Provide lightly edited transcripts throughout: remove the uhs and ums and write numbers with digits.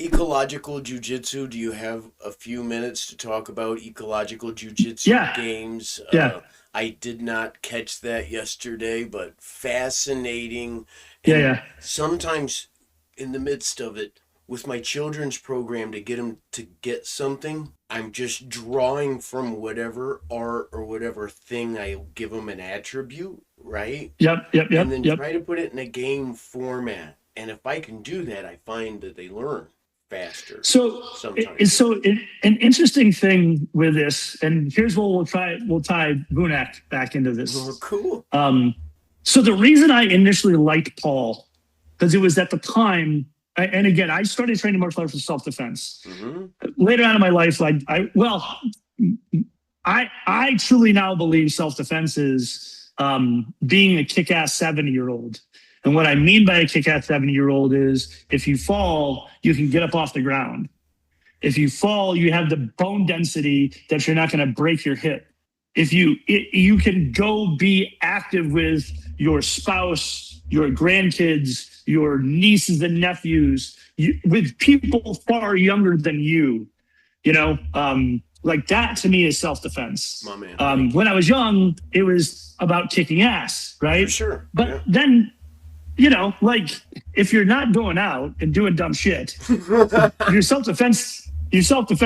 Ecological Jiu-Jitsu, do you have a few minutes to talk about Ecological Jiu-Jitsu Yeah, games? yeah, I did not catch that yesterday, but fascinating. yeah, And yeah. sometimes in the midst of it, with my children's program to get them to get something, I'm just drawing from whatever art or whatever thing I give them an attribute, right? Yep, yep, And yep, then yep. try to put it in a game format. And if I can do that, I find that they learn faster So, sometimes. an interesting thing with this, and here's what we'll try. We'll tie Bunak back into Oh, this. cool. So the reason I initially liked Paul, because it was at the time, and again, I started training martial arts for self-defense. Mm-hmm. Later on in my life, I truly now believe self-defense is being a kick-ass 70-year-old. And what I mean by a kick-ass 70-year-old is if you fall, you can get up off the ground. If you fall, you have the bone density that you're not going to break your hip. You can go be active with your spouse, your grandkids, your nieces and nephews, with people far younger than you. Like that to me is self-defense. My man. When I was young, it was about kicking ass, right? For sure. But Yeah. then, like if you're not going out and doing dumb shit, your self-defense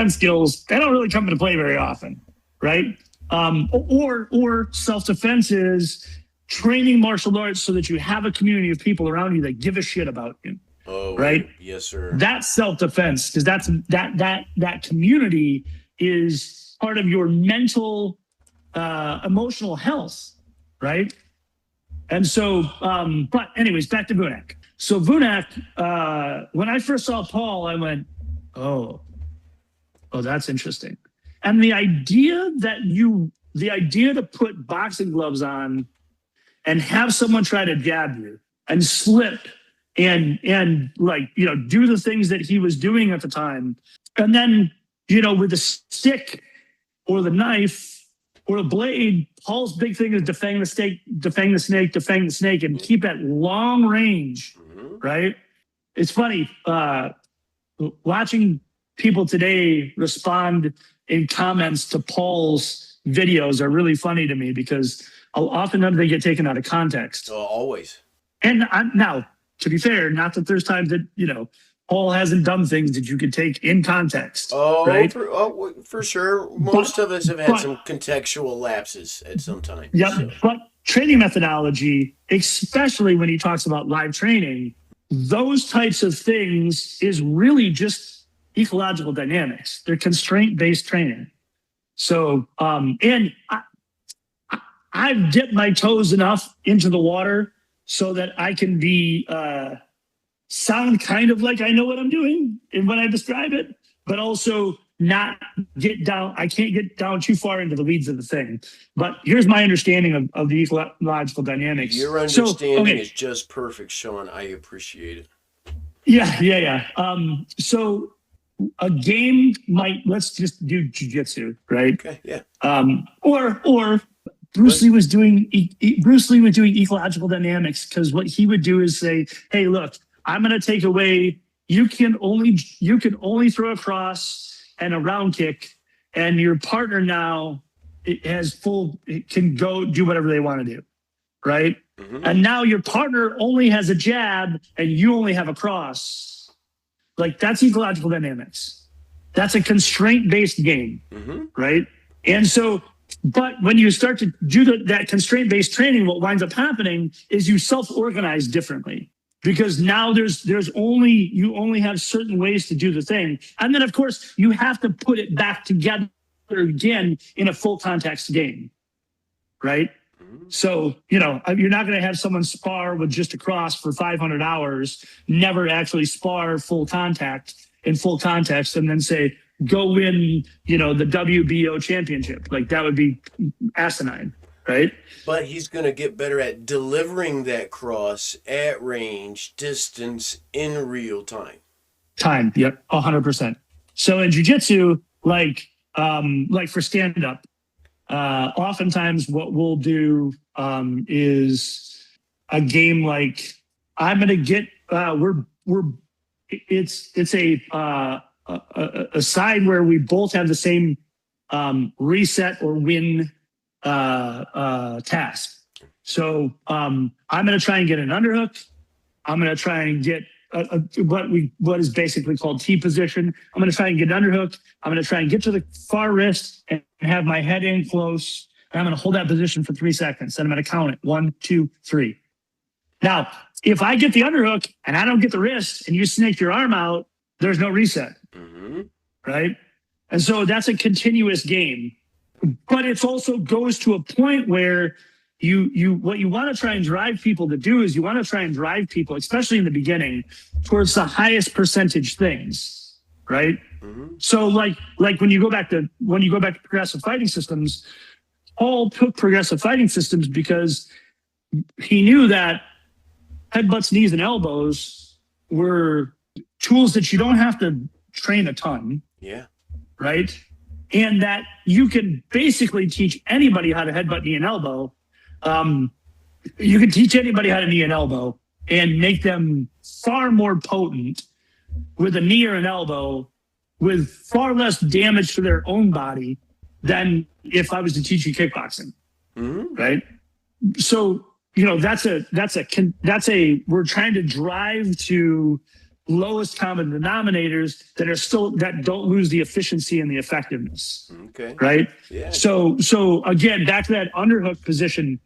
skills, they don't really come into play very often, right? Or self-defense is training martial arts so that you have a community of people around you that give a shit about you. Oh, right. Yes, sir. That's self-defense, because that community is part of your mental, emotional health, right? And so, but anyways, back to Vunak. So Vunak, when I first saw Paul, I went, oh, that's interesting. And the idea to put boxing gloves on and have someone try to jab you and slip and do the things that he was doing at the time. And then, with the stick or the knife or the blade, Paul's big thing is defang the snake, and keep at long range, right? It's funny, watching people today respond in comments to Paul's videos are really funny to me, because oftentimes they get taken out of context. Always. And now, to be fair, not that there's times that, Paul hasn't done things that you could take in context. Oh, right? For sure. Most of us have had some contextual lapses at some time. Yep. So. But training methodology, especially when he talks about live training, those types of things is really just ecological dynamics. They're constraint-based training. So, and I've dipped my toes enough into the water so that I can be sound kind of like I know what I'm doing and when I describe it, but also not get down. I can't get down too far into the weeds of the thing. But here's my understanding of the ecological dynamics. Your understanding is just perfect, Shawn. I appreciate it. Yeah. So a game let's just do jiu-jitsu, right? Okay, yeah. Or Bruce Lee was doing ecological dynamics, because what he would do is say, hey, look, I'm going to take away, you can only throw a cross and a round kick, and your partner now can go do whatever they want to do, right? Mm-hmm. And now your partner only has a jab and you only have a cross. Like, that's ecological dynamics. That's a constraint-based game, right? And so, but when you start to do that constraint-based training, what winds up happening is you self-organize differently, because now you only have certain ways to do the thing. And then, of course, you have to put it back together again in a full context game, right? So, you're not going to have someone spar with just a cross for 500 hours, never actually spar full contact in full context, and then say, go win, the WBO championship. Like, that would be asinine, right? But he's going to get better at delivering that cross at range, distance, in real time. Yep, 100%. So in jiu-jitsu, like for stand-up, oftentimes what we'll do is a game like, I'm going to get, we're it's a side where we both have the same reset or win task. So I'm going to try and get an underhook. I'm going to try and get what is basically called T position. I'm going to try and get an underhook. I'm going to try and get to the far wrist and have my head in close. And I'm going to hold that position for 3 seconds. Then I'm going to count it 1, 2, 3. Now, if I get the underhook and I don't get the wrist and you snake your arm out, there's no reset. Mm-hmm. Right? And so that's a continuous game. But it also goes to a point where what you want to try and drive people to do is you want to try and drive people, especially in the beginning, towards the highest percentage things, right? Mm-hmm. So like when you go back to progressive fighting systems, Paul took progressive fighting systems because he knew that headbutts, knees, and elbows were tools that you don't have to train a ton. Yeah. Right? And that you can basically teach anybody how to headbutt, knee, and elbow. You can teach anybody how to knee and elbow and make them far more potent with a knee or an elbow with far less damage to their own body than if I was to teach you kickboxing. Mm-hmm. Right? So, we're trying to drive to lowest common denominators that don't lose the efficiency and the effectiveness. Okay. Right? Yeah. So again, back to that underhook position,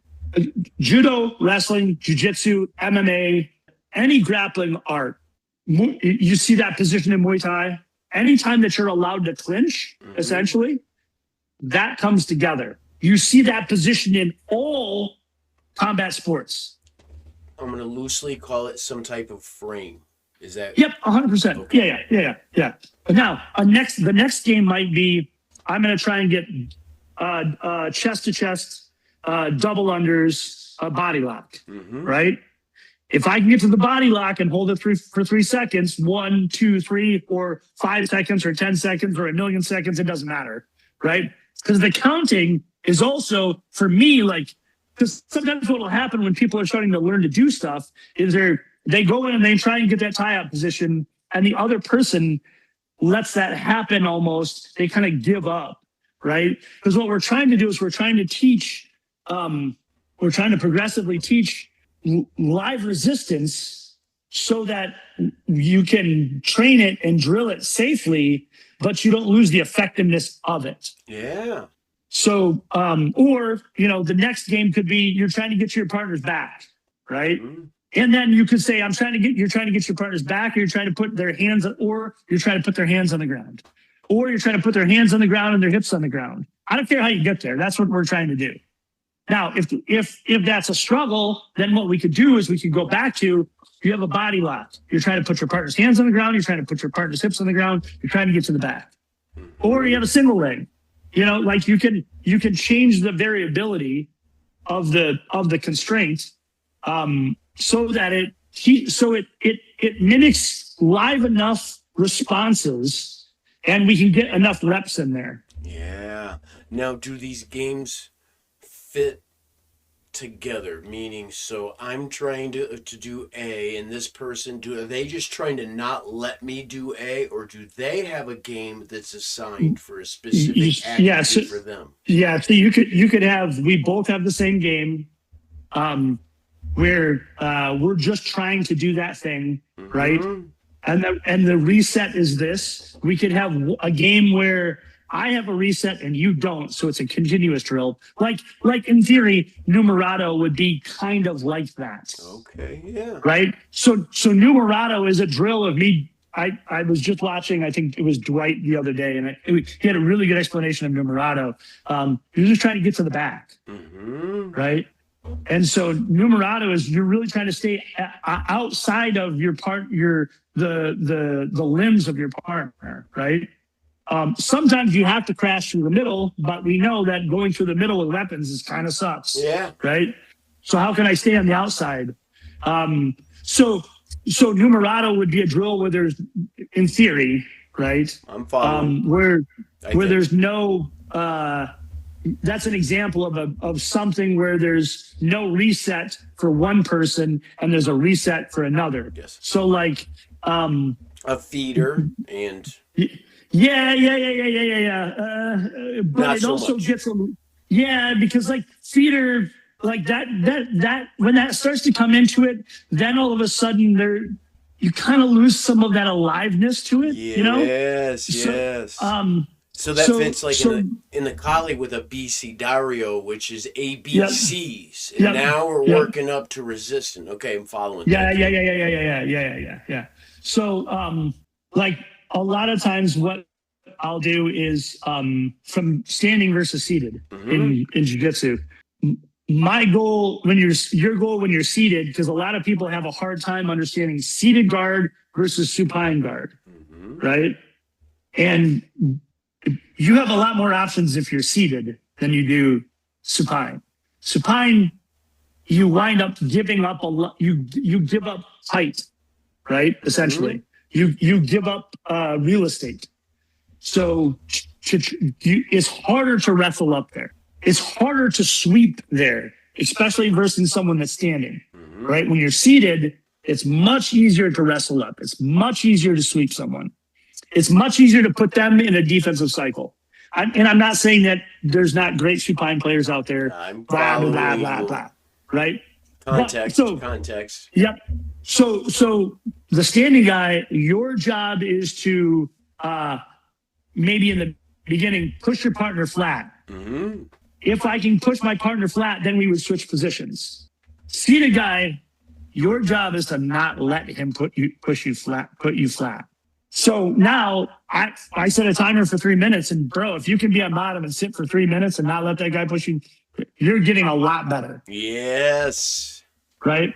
judo, wrestling, jiu-jitsu, MMA, any grappling art, you see that position in Muay Thai. Anytime that you're allowed to clinch, essentially, that comes together. You see that position in all combat sports. I'm going to loosely call it some type of frame. Is that? Yep, 100%. Okay. Yeah. But now, the next game might be, I'm going to try and get chest to chest, double unders, body lock, right? If I can get to the body lock and hold it for 3 seconds, 1, 2, 3, or 5 seconds, or 10 seconds, or a million seconds, it doesn't matter, right? Because the counting is also, for me, because sometimes what will happen when people are starting to learn to do stuff is they go in and they try and get that tie-out position, and the other person lets that happen almost. They kind of give up, right? Because what we're trying to do is we're trying to progressively teach live resistance so that you can train it and drill it safely, but you don't lose the effectiveness of it. Yeah. So, the next game could be you're trying to get your partner's back, right? Mm-hmm. And then you could say, you're trying to get your partner's back, or you're trying to put their hands, or you're trying to put their hands on the ground, or you're trying to put their hands on the ground and their hips on the ground. I don't care how you get there. That's what we're trying to do. Now, if that's a struggle, then what we could do is we could go back to, you have a body lock. You're trying to put your partner's hands on the ground. You're trying to put your partner's hips on the ground. You're trying to get to the back. Or you have a single leg. You can change the variability of the constraint so that it mimics live enough responses, and we can get enough reps in there. Yeah. Now, do these games fit together? Meaning, so I'm trying to do A, and this person are they just trying to not let me do A, or do they have a game that's assigned for a specific activity for them? Yeah, so you could have, we both have the same game, where we're just trying to do that thing, right? And the reset is this. We could have a game where I have a reset and you don't, so it's a continuous drill. Like in theory, Numerato would be kind of like that. Okay, yeah. Right? So Numerato is a drill of me. I was just watching, I think it was Dwight the other day, and he had a really good explanation of Numerato. You're just trying to get to the back, right? And so Numerato is, you're really trying to stay outside of the limbs of your partner, right? Sometimes you have to crash through the middle, but we know that going through the middle with weapons is kind of sucks. Yeah. Right. So how can I stay on the outside? So Numerato would be a drill where there's, in theory, right? I'm following. Where there's no, that's an example of something where there's no reset for one person and there's a reset for another. Yes. So A feeder and But not it so also much. gets because like feeder, like that when that starts to come into it, then all of a sudden you kind of lose some of that aliveness to it, you know? Yes, So yes. um So that so fits like so in the collie with a BC Dario, which is yep, ABCs, and yep, now we're yep. working up to resistant. Okay, I'm following. Yeah, Thank yeah, you. yeah, yeah, yeah, yeah, yeah, yeah, yeah. So like a lot of times what I'll do is from standing versus seated Mm-hmm. in jiu-jitsu. My goal when your goal when you're seated, because a lot of people have a hard time understanding seated guard versus supine guard, Mm-hmm. right? And you have a lot more options if you're seated than you do supine. Supine, you wind up giving up a lot. You give up height, right? Mm-hmm. Essentially, you give up real estate. So it's harder to wrestle up there. It's harder to sweep there, especially versus someone that's standing, Mm-hmm. right? When you're seated, it's much easier to wrestle up. It's much easier to sweep someone. It's much easier to put them in a defensive cycle. And I'm not saying that there's not great supine players out there, I'm blah, blah, blah, following blah, you. blah, right? But Context, so, context. yep. So the standing guy, your job is to maybe in the beginning push your partner flat. Mm-hmm. If I can push my partner flat, then we would switch positions. Seated guy, your job is to not let him put you flat. So now I set a timer for 3 minutes, and bro, if you can be on bottom and sit for 3 minutes and not let that guy push you, you're getting a lot better, Yes. right?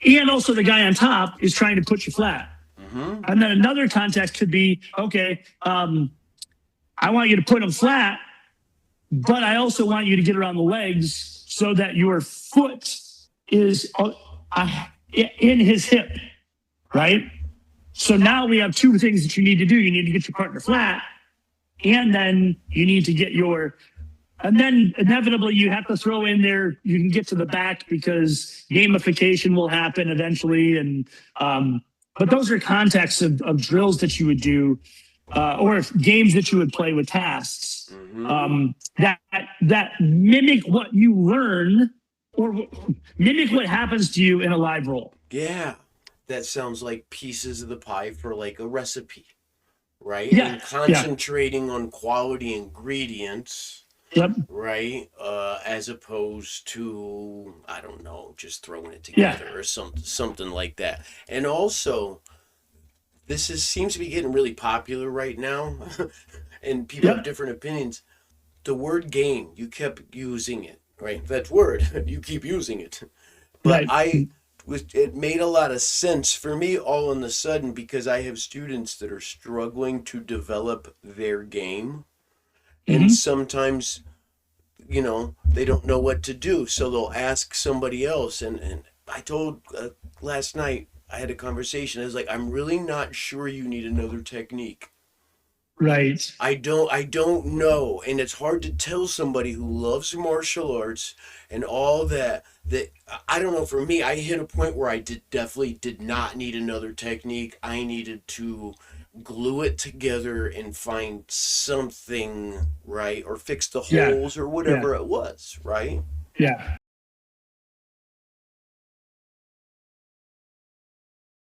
And also the guy on top is trying to put you flat. Mm-hmm. And then another context could be, okay, I want you to put him flat, but I also want you to get around the legs so that your foot is in his hip, right? So now we have two things that you need to do. You need to get your partner flat, and then you need to get and then inevitably you have to throw in there, you can get to the back because gamification will happen eventually. And, but those are contexts of drills that you would do, or games that you would play with tasks, Mm-hmm. that mimic what you learn or mimic what happens to you in a live role. Yeah. That sounds like pieces of the pie for like a recipe, right? Yeah. And Yeah. concentrating on quality ingredients, Yep. right? As opposed to, I don't know, just throwing it Yeah. together or something like that. And also, seems to be getting really popular right now, and people have Yep. different opinions. The word game, you kept using it, right? That word, you keep using it. But Right. it made a lot of sense for me all of a sudden because I have students that are struggling to develop their game. And Mm-hmm. sometimes, they don't know what to do. So they'll ask somebody else. And I told last night, I had a conversation. I was like, I'm really not sure you need another technique. Right. I don't know, and it's hard to tell somebody who loves martial arts and all that I don't know. For me, I hit a point where I definitely did not need another technique. I needed to glue it together and find something, right, or fix the Yeah. holes or Yeah. whatever it was, right? Yeah.